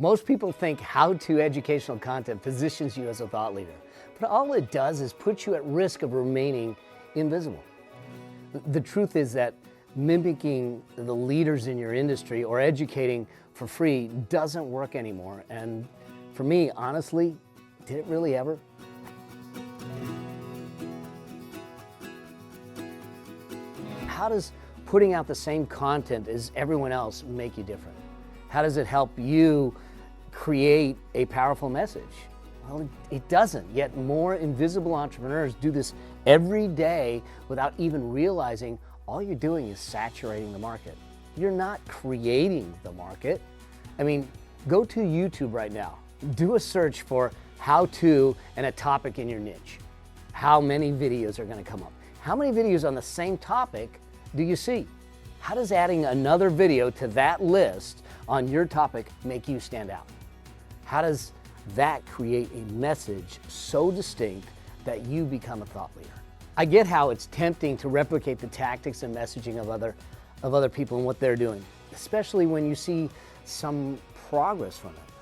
Most people think how-to educational content positions you as a thought leader, but all it does is put you at risk of remaining invisible. The truth is that mimicking the leaders in your industry or educating for free doesn't work anymore. And for me, honestly, did it really ever? How does putting out the same content as everyone else make you different? How does it help you create a powerful message? Well, it doesn't. Yet more invisible entrepreneurs do this every day without even realizing all you're doing is saturating the market. You're not creating the market. I mean, go to YouTube right now. Do a search for how to and a topic in your niche. How many videos are going to come up? How many videos on the same topic do you see? How does adding another video to that list on your topic make you stand out? How does that create a message so distinct that you become a thought leader? I get how it's tempting to replicate the tactics and messaging of other people and what they're doing, especially when you see some progress from it.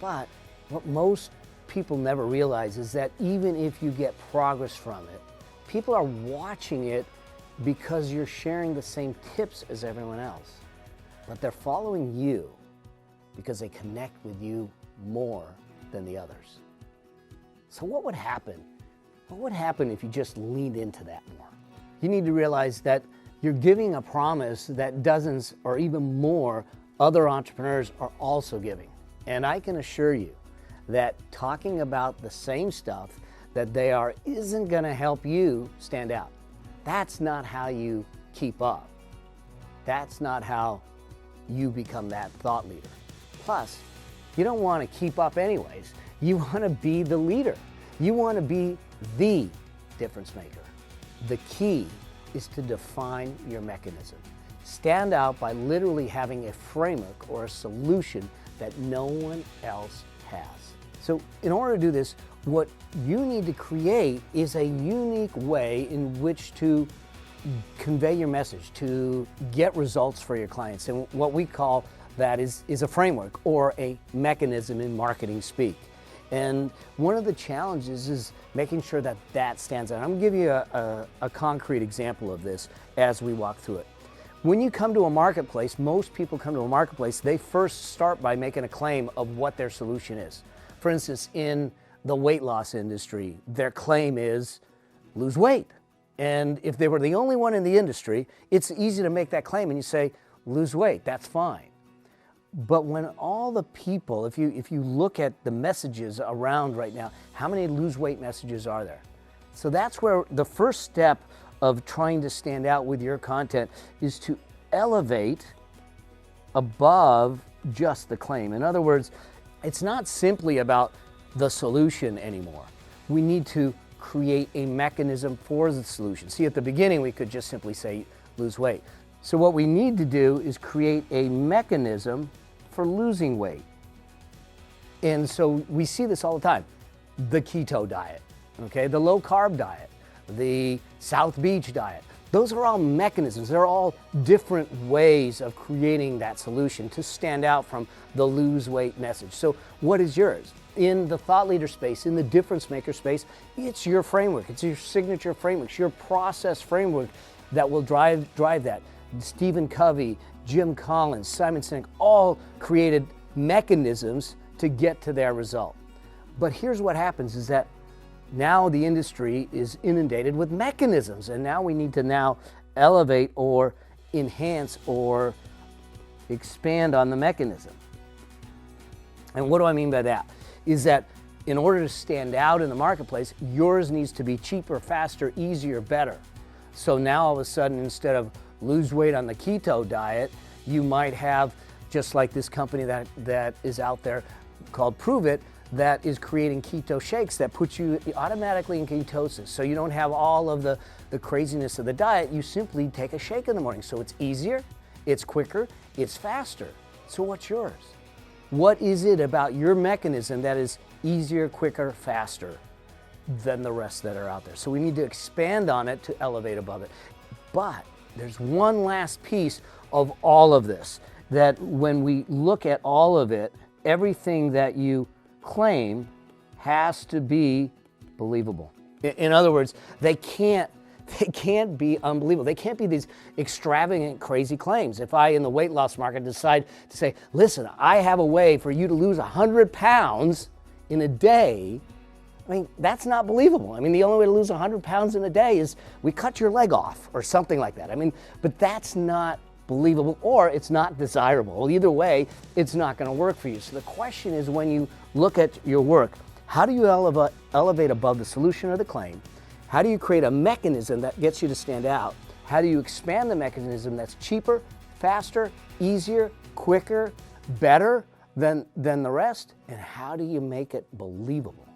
But what most people never realize is that even if you get progress from it, people are watching it because you're sharing the same tips as everyone else. But they're following you because they connect with you more than the others. So what would happen? What would happen if you just leaned into that more? You need to realize that you're giving a promise that dozens or even more other entrepreneurs are also giving. And I can assure you that talking about the same stuff that they are isn't going to help you stand out. That's not how you keep up. That's not how you become that thought leader. Plus, you don't want to keep up anyways. You want to be the leader. You want to be the difference maker. The key is to define your mechanism. Stand out by literally having a framework or a solution that no one else has. So in order to do this, what you need to create is a unique way in which to convey your message, to get results for your clients. And what we call that is a framework or a mechanism in marketing speak. And one of the challenges is making sure that that stands out. I'm going to give you a concrete example of this as we walk through it. When you come to a marketplace, most people come to a marketplace, they first start by making a claim of what their solution is. For instance, in the weight loss industry, their claim is lose weight. And if they were the only one in the industry, it's easy to make that claim and you say, lose weight, that's fine. But when all the people, if you look at the messages around right now, how many lose weight messages are there? So that's where the first step of trying to stand out with your content is to elevate above just the claim. In other words, it's not simply about the solution anymore. We need to create a mechanism for the solution. See, at the beginning, we could just simply say lose weight. So what we need to do is create a mechanism for losing weight. And so we see this all the time. The keto diet, okay? The low carb diet, the South Beach diet. Those are all mechanisms. They're all different ways of creating that solution to stand out from the lose weight message. So what is yours? In the thought leader space, in the difference maker space, it's your framework. It's your signature framework, it's your process framework that will drive that. Stephen Covey, Jim Collins, Simon Sinek, all created mechanisms to get to their result. But here's what happens is that now the industry is inundated with mechanisms, and now we need to now elevate or enhance or expand on the mechanism. And what do I mean by that? Is that in order to stand out in the marketplace, yours needs to be cheaper, faster, easier, better. So now all of a sudden, instead of lose weight on the keto diet, you might have, just like this company that is out there called Prove It, that is creating keto shakes that put you automatically in ketosis. So you don't have all of the craziness of the diet, you simply take a shake in the morning. So it's easier, it's quicker, it's faster. So what's yours? What is it about your mechanism that is easier, quicker, faster than the rest that are out there? So we need to expand on it to elevate above it. But there's one last piece of all of this, that when we look at all of it, everything that you claim has to be believable. In other words, they can't be unbelievable. They can't be these extravagant, crazy claims. If I, in the weight loss market, decide to say, listen, I have a way for you to lose 100 pounds in a day, I mean, that's not believable. I mean, the only way to lose 100 pounds in a day is we cut your leg off or something like that. I mean, but that's not believable, or it's not desirable. Well, either way, it's not going to work for you. So the question is, when you look at your work, how do you elevate above the solution or the claim? How do you create a mechanism that gets you to stand out? How do you expand the mechanism that's cheaper, faster, easier, quicker, better than the rest? And how do you make it believable?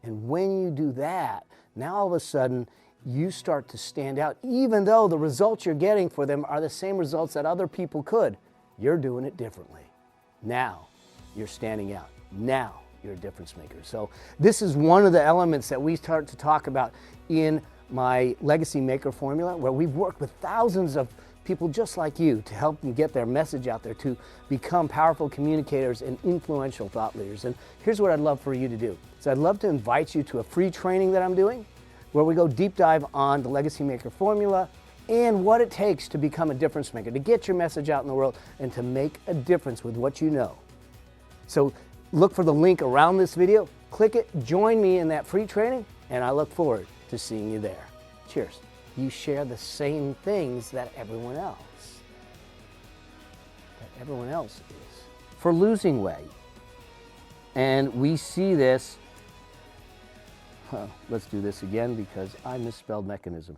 And when you do that, now all of a sudden you start to stand out, even though the results you're getting for them are the same results that other people could. You're doing it differently. Now you're standing out. Now you're a difference maker. So this is one of the elements that we start to talk about in my Legacy Maker formula, where we've worked with thousands of people just like you to help them get their message out there, to become powerful communicators and influential thought leaders. And here's what I'd love for you to do. So I'd love to invite you to a free training that I'm doing, where we go deep dive on the Legacy Maker formula and what it takes to become a difference maker, to get your message out in the world and to make a difference with what you know. So look for the link around this video, click it, join me in that free training, and I look forward to seeing you there. Cheers. You share the same things that everyone else is. For losing weight, and we see this, let's do this again because I misspelled mechanism.